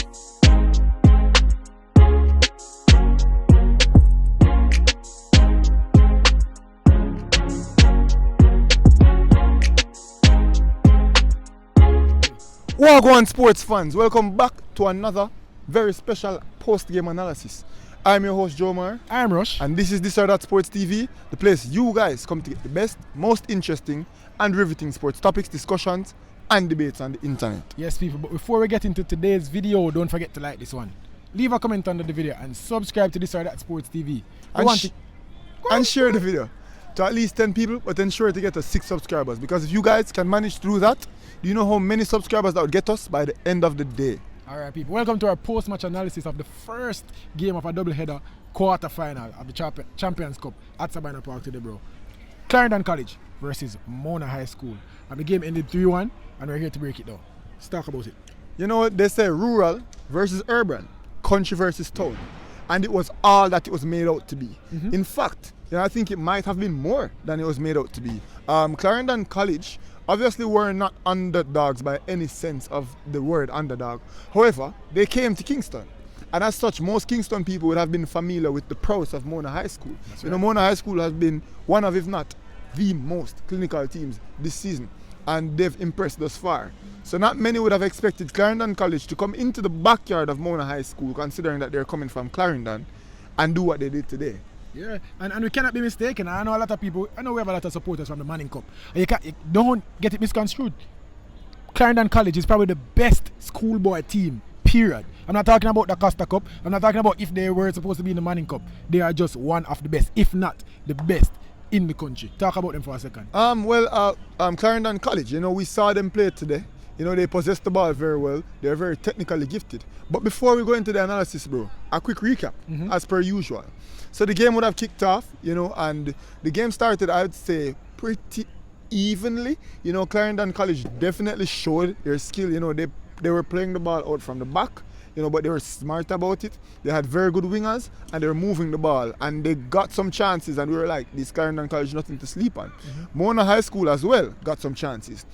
Wagwan sports fans, welcome back to another very special post-game analysis. I'm your host Joe Mar. I'm Rush. And this is This or That Sports TV, the place you guys come to get the best, most interesting and riveting sports topics, discussions and debates on the internet. Yes people, but before we get into today's video, don't forget to like this one. Leave a comment under the video and subscribe to This or That Sports TV. And share the video to at least 10 people, but ensure to get us 6 subscribers, because if you guys can manage to do that, do you know how many subscribers that would get us by the end of the day? Alright people, welcome to our post-match analysis of the first game of a doubleheader quarter-final of the Champions Cup at Sabina Park today, bro. Clarendon College versus Mona High School. And the game ended 3-1 and we're here to break it down. Let's talk about it. You know what they say, rural versus urban, country versus town. And it was all that it was made out to be. In fact, I think it might have been more than it was made out to be. Clarendon College obviously were not underdogs by any sense of the word underdog. However, they came to Kingston. And as such, most Kingston people would have been familiar with the prowess of Mona High School. That's You right. know, Mona High School has been one of, if not the most clinical teams this season. And they've impressed thus far. So not many would have expected Clarendon College to come into the backyard of Mona High School, considering that they're coming from Clarendon, and do what they did today. Yeah, and we cannot be mistaken. I know a lot of people, I know we have a lot of supporters from the Manning Cup. And you don't get it misconstrued. Clarendon College is probably the best schoolboy team, period. I'm not talking about the Costa Cup. I'm not talking about if they were supposed to be in the Manning Cup. They are just one of the best, if not the best in the country. Talk about them for a second. Clarendon College, we saw them play today. They possess the ball very well. They're very technically gifted. But before we go into the analysis, bro, a quick recap, as per usual. So the game would have kicked off, and the game started, I would say, pretty evenly. Clarendon College definitely showed their skill. They were playing the ball out from the back, but they were smart about it. They had very good wingers, and they were moving the ball, and they got some chances, and we were like, this Clarendon College, nothing to sleep on. Mona High School as well got some chances.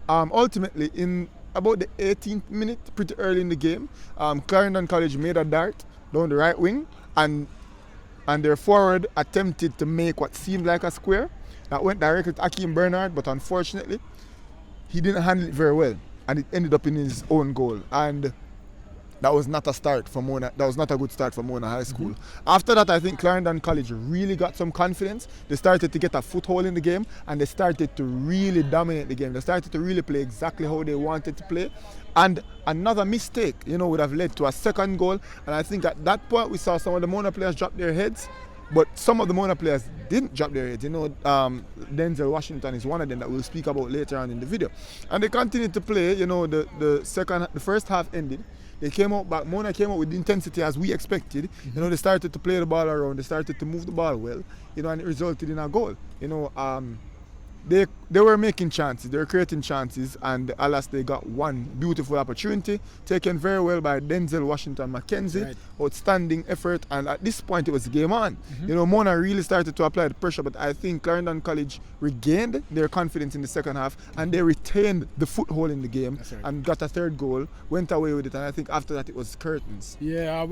Ultimately, in about the 18th minute, pretty early in the game, Clarendon College made a dart down the right wing, and their forward attempted to make what seemed like a square that went directly to Akeem Bernard, but unfortunately, he didn't handle it very well, and it ended up in his own goal. And that was not a start for Mona. That was not a good start for Mona High School. After that, I think Clarendon College really got some confidence. They started to get a foothold in the game, and they started to really dominate the game. They started to really play exactly how they wanted to play. And another mistake, would have led to a second goal. And I think at that point, we saw some of the Mona players drop their heads, but some of the Mona players didn't drop their heads. Denzel Washington is one of them that we'll speak about later on in the video. And they continued to play. The first half ended. They came out back. Mona came out with the intensity as we expected. They started to play the ball around. They started to move the ball well. And it resulted in a goal. They were making chances. They were creating chances, and alas, they got one beautiful opportunity taken very well by Denzel Washington Mackenzie. Right. Outstanding effort, and at this point, it was game on. Mona really started to apply the pressure, but I think Clarendon College regained their confidence in the second half, and they retained the foothold in the game. That's right. And got a third goal, went away with it, and I think after that it was curtains. Yeah,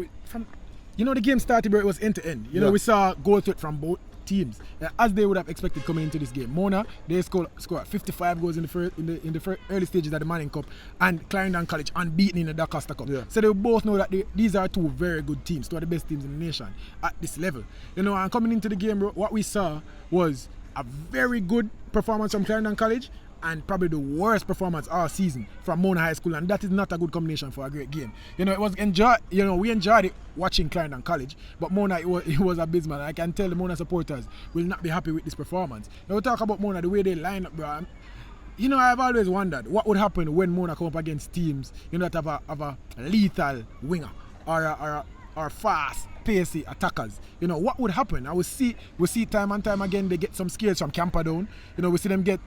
the game started where it was end to end. We saw goal threat from both teams, as they would have expected coming into this game. Mona, they scored 55 goals in the first early stages of the Manning Cup, and Clarendon College unbeaten in the Da Costa Cup. Yeah. So they both know that these are two very good teams, two of the best teams in the nation at this level. And coming into the game, bro, what we saw was a very good performance from Clarendon College, and probably the worst performance all season from Mona High School, and that is not a good combination for a great game. It was we enjoyed it watching Clarendon College, but Mona, it was abysmal. I can tell the Mona supporters will not be happy with this performance. Now we talk about Mona, the way they line up, bro. I've always wondered what would happen when Mona come up against teams that have a lethal winger or fast, pacey attackers. What would happen? We see time and time again they get some scares from Camperdown. We see them get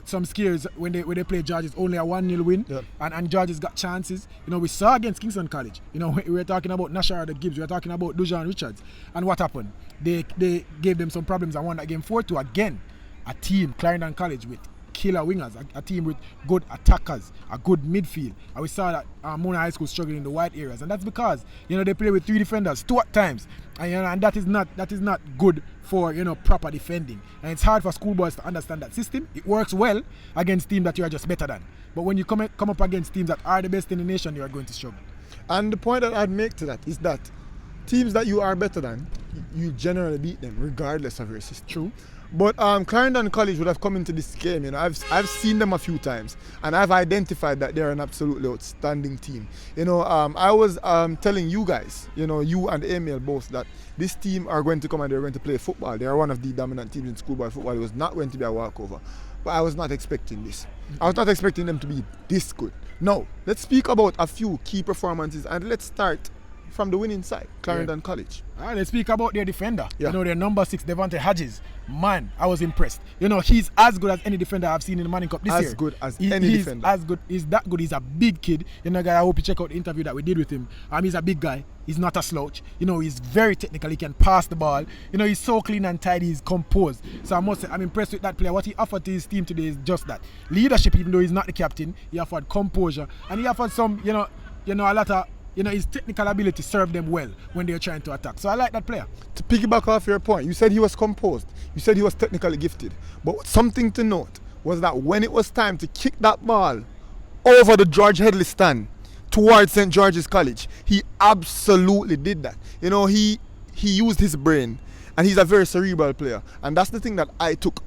some scares when they play Georges, only a 1-0 win. Yep. And Georges got chances. We saw against Kingston College. We were talking about Nashara Gibbs, we were talking about Dujan Richards. And what happened? They gave them some problems and won that game 4-2 again. A team, Clarendon College, with killer wingers, a team with good attackers, a good midfield. And we saw that Mona High School struggling in the wide areas, and that's because they play with 3 defenders 2 at times, and that is not good for proper defending. And it's hard for schoolboys to understand that system. It works well against teams that you are just better than, but when you come up against teams that are the best in the nation, you are going to struggle. And the point that I'd make to that is that teams that you are better than, you generally beat them regardless of your system. True. But Clarendon College would have come into this game. I've seen them a few times, and I've identified that they're an absolutely outstanding team. I was telling you guys, you and Emil both, that this team are going to come and they're going to play football. They are one of the dominant teams in schoolboy football. It was not going to be a walkover, but I was not expecting this. I was not expecting them to be this good. Now, let's speak about a few key performances, and let's start from the winning side, Clarendon College. Let's speak about their defender. Yeah. Their number 6, Devontae Hodges. Man, I was impressed. He's as good as any defender I've seen in the Manning Cup this year. As good as any defender. He's as good. He's that good. He's a big kid. Guy, I hope you check out the interview that we did with him. He's a big guy. He's not a slouch. He's very technical. He can pass the ball. He's so clean and tidy. He's composed. So I must say, I'm impressed with that player. What he offered to his team today is just that. Leadership, even though he's not the captain. He offered composure. And he offered some, a lot of, his technical ability served them well when they were trying to attack. So I like that player. To piggyback off your point, you said he was composed. You said he was technically gifted. But something to note was that when it was time to kick that ball over the George Headley stand towards St. George's College, he absolutely did that. He used his brain, and he's a very cerebral player. And that's the thing that I took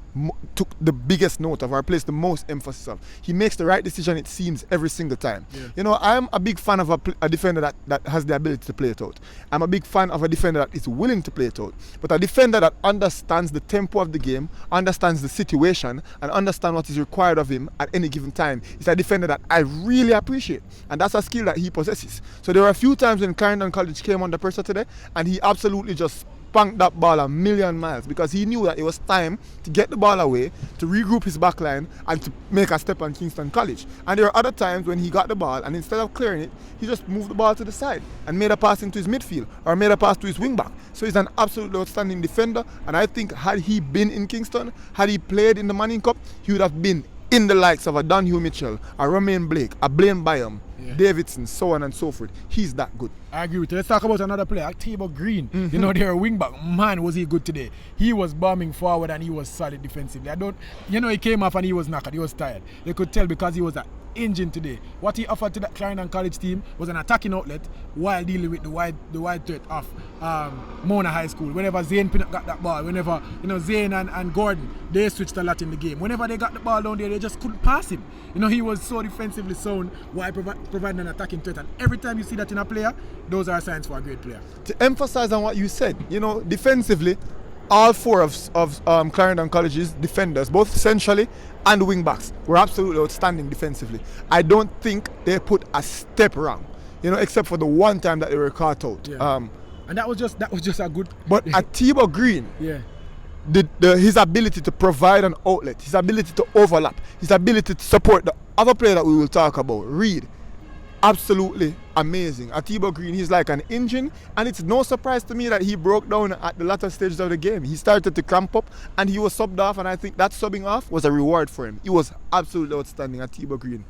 the biggest note of, or placed the most emphasis of. He makes the right decision, it seems, every single time. Yeah. I'm a big fan of a defender that has the ability to play it out. I'm a big fan of a defender that is willing to play it out. But a defender that understands the tempo of the game, understands the situation, and understands what is required of him at any given time is a defender that I really appreciate. And that's a skill that he possesses. So there were a few times when Clarendon College came under pressure today, and he absolutely just spanked that ball a million miles, because he knew that it was time to get the ball away, to regroup his backline, and to make a step on Kingston College. And there were other times when he got the ball, and instead of clearing it, he just moved the ball to the side and made a pass into his midfield, or made a pass to his wing back. So he's an absolutely outstanding defender, and I think had he been in Kingston, had he played in the Manning Cup, he would have been in the likes of a Donhue Mitchell, a Romain Blake, a Blaine Byam, Davidson, so on and so forth. He's that good. I agree with you. Let's talk about another player, Table Green. They're a wing back. Man, was he good today. He was bombing forward and he was solid defensively. He came off and he was knackered. He was tired. You could tell because he was an engine today. What he offered to that Clarendon College team was an attacking outlet while dealing with the wide threat of Mona High School. Whenever Zane Pinnock got that ball, whenever Zane and Gordon, they switched a lot in the game. Whenever they got the ball down there, they just couldn't pass him. He was so defensively sound while providing an attacking threat. And every time you see that in a player, those are signs for a great player. To emphasize on what you said, defensively, all 4 of Clarendon College's defenders, both centrally and wing backs, were absolutely outstanding defensively. I don't think they put a step wrong, except for the one time that they were caught out. Yeah. And that was just a good. But at Tebow Green, his ability to provide an outlet, his ability to overlap, his ability to support the other player that we will talk about, Reed, absolutely amazing. At Tebow Green, he's like an engine, and it's no surprise to me that he broke down at the latter stages of the game. He started to cramp up and he was subbed off, and I think that subbing off was a reward for him. He was absolutely outstanding at Tebow Green.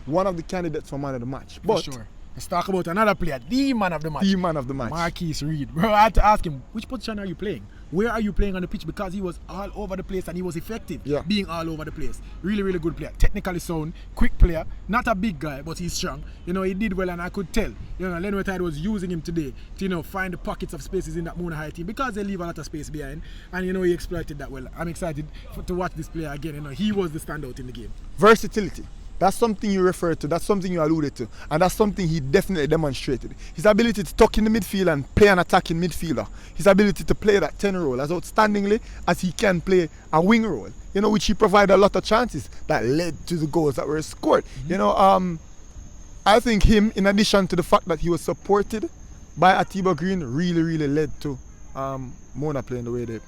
One of the candidates for man of the match. But for sure. Let's talk about another player, the man of the match. The man of the match. Marquise Reed. Bro, I had to ask him, which position are you playing? Where are you playing on the pitch? Because he was all over the place and he was effective being all over the place. Really, really good player. Technically sound, quick player. Not a big guy, but he's strong. He did well, and I could tell. Lenway Tide was using him today to, find the pockets of spaces in that Mona High team, because they leave a lot of space behind. And, he exploited that well. I'm excited to watch this player again. He was the standout in the game. Versatility. That's something you referred to, that's something you alluded to, and that's something he definitely demonstrated. His ability to tuck in the midfield and play an attacking midfielder. His ability to play that 10 role as outstandingly as he can play a wing role, which he provided a lot of chances that led to the goals that were scored. I think him, in addition to the fact that he was supported by Tebow Green, really, really led to Mona playing the way they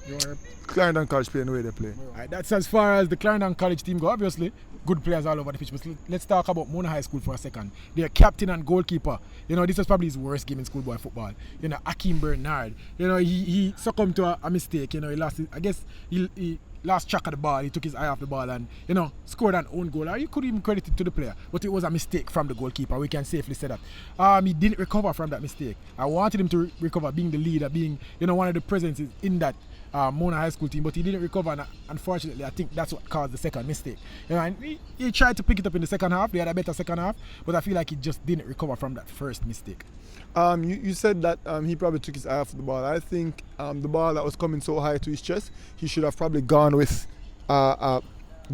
Clarendon College playing the way they play. Right, that's as far as the Clarendon College team go. Obviously, good players all over the pitch. But let's talk about Mona High School for a second. Their captain and goalkeeper. This was probably his worst game in schoolboy football. Akeem Bernard. He succumbed to a mistake. He lost. I guess he lost track of the ball. He took his eye off the ball and, scored an own goal. Or you could even credit it to the player. But it was a mistake from the goalkeeper. We can safely say that. He didn't recover from that mistake. I wanted him to recover, being the leader, being, one of the presences in that Mona High School team. But he didn't recover. And unfortunately, I think that's what caused the second mistake. And he tried to pick it up in the second half. They had a better second half. But I feel like he just didn't recover from that first mistake. You said that he probably took his eye off the ball. I think the ball that was coming so high to his chest, he should have probably gone with a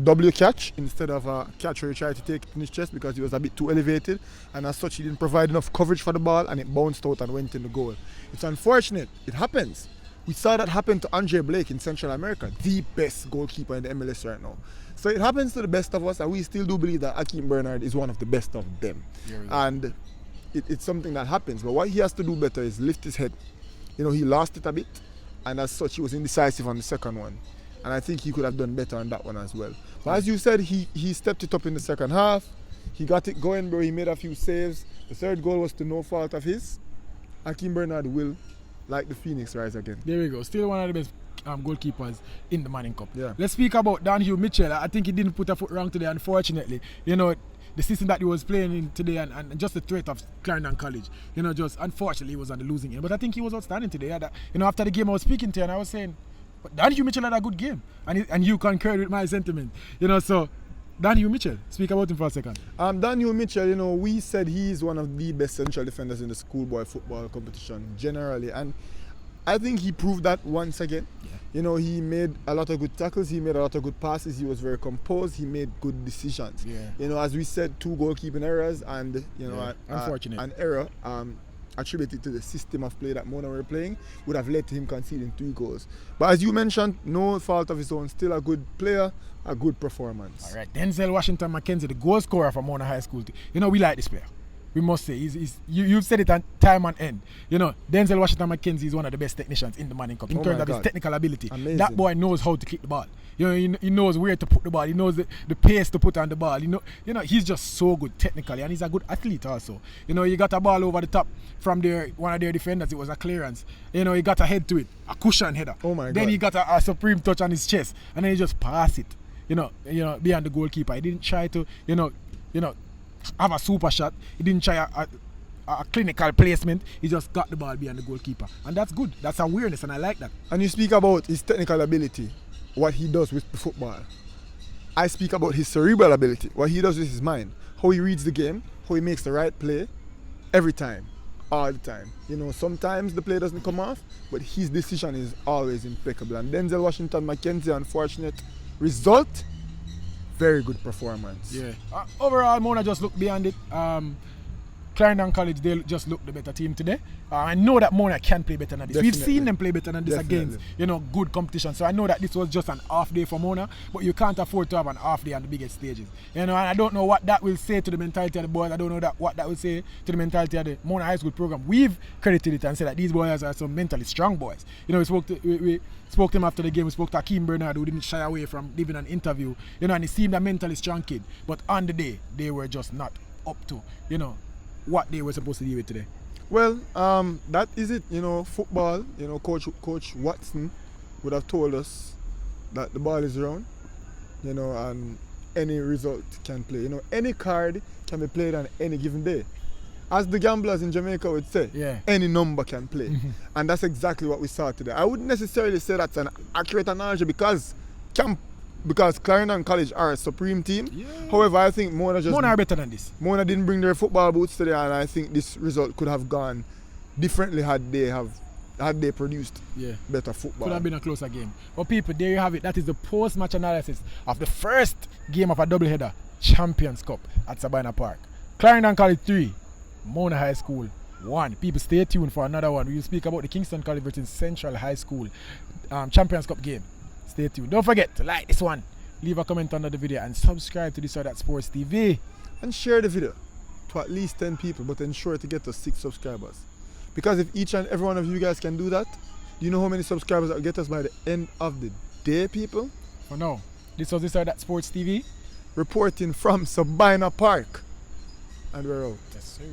W catch instead of a catch where he tried to take it in his chest because he was a bit too elevated, and as such he didn't provide enough coverage for the ball and it bounced out and went in the goal. It's unfortunate. It happens. We saw that happen to Andre Blake in Central America, the best goalkeeper in the MLS right now. So it happens to the best of us, and we still do believe that Akeem Bernard is one of the best of them. And it's something that happens, but what he has to do better is lift his head. He lost it a bit, and as such he was indecisive on the second one, and I think he could have done better on that one as well. But as you said, he stepped it up in the second half. He got it going, bro. He made a few saves. The third goal was to no fault of his. Akeem Bernard will, like the Phoenix, rise again. There we go. Still one of the best goalkeepers in the Manning Cup. Yeah. Let's speak about Donhue Mitchell. I think he didn't put a foot wrong today, unfortunately. The system that he was playing in today and just the threat of Clarendon College, just unfortunately he was on the losing end. But I think he was outstanding today. After the game I was speaking to you and I was saying, but Donhue Mitchell had a good game. And you concurred with my sentiment. So Donhue Mitchell, speak about him for a second. Donhue Mitchell, we said he's one of the best central defenders in the schoolboy football competition generally. And I think he proved that once again. Yeah. He made a lot of good tackles, he made a lot of good passes, he was very composed, he made good decisions. Yeah. As we said, 2 goalkeeping errors and, unfortunate. An error attributed to the system of play that Mona were playing would have led to him conceding 3 goals. But as you mentioned, no fault of his own, still a good player, a good performance. All right, Denzel Washington McKenzie, the goal scorer for Mona High School. We like this player. We must say, you've said it on time and end. Denzel Washington McKenzie is one of the best technicians in the Manning Cup in terms of his technical ability. Amazing. That boy knows how to kick the ball. He knows where to put the ball. He knows the pace to put on the ball. He's just so good technically, and he's a good athlete also. He got a ball over the top from one of their defenders. It was a clearance. He got a head to it, a cushion header. Oh my God. Then he got a supreme touch on his chest, and then he just passed it. Beyond the goalkeeper. He didn't try to, have a super shot. He didn't try a clinical placement. He just got the ball behind the goalkeeper, and that's good. That's awareness, and I like that. And you speak about his technical ability, what he does with the football. I speak about his cerebral ability, what he does with his mind, how he reads the game, how he makes the right play every time, all the time. Sometimes the play doesn't come off, but his decision is always impeccable. And Denzel Washington McKenzie, unfortunate result, very good performance. Yeah. Overall, Mona just looked beyond it. Clarendon College, they just looked the better team today. I know that Mona can play better than this. Definitely. We've seen them play better than this against, good competition. So I know that this was just an off day for Mona, but you can't afford to have an off day on the biggest stages. And I don't know what that will say to the mentality of the boys. I don't know what that will say to the mentality of the Mona High School program. We've credited it and said that these boys are some mentally strong boys. We spoke to them after the game. We spoke to Akeem Bernard, who didn't shy away from giving an interview. And he seemed a mentally strong kid. But on the day, they were just not up to, what they were supposed to do with today. Well, that is it. Football, Coach Watson would have told us that the ball is round, and any result can play. Any card can be played on any given day. As the gamblers in Jamaica would say, any number can play. And that's exactly what we saw today. I wouldn't necessarily say that's an accurate analogy because Clarendon College are a supreme team. Yeah. However, I think Mona are better than this. Mona didn't bring their football boots today, and I think this result could have gone differently had they produced better football. Could have been a closer game. But people, there you have it. That is the post-match analysis of the first game of a doubleheader, Champions Cup at Sabina Park. Clarendon College 3, Mona High School 1. People, stay tuned for another one. We will speak about the Kingston College versus Central High School Champions Cup game. Stay tuned. Don't forget to like this one, leave a comment under the video, and subscribe to this or that Sports TV. And share the video to at least 10 people, but ensure to get us 6 subscribers. Because if each and every one of you guys can do that, do you know how many subscribers that will get us by the end of the day, people? For now, this was this or that Sports TV. Reporting from Sabina Park. And we're out. Yes, sir.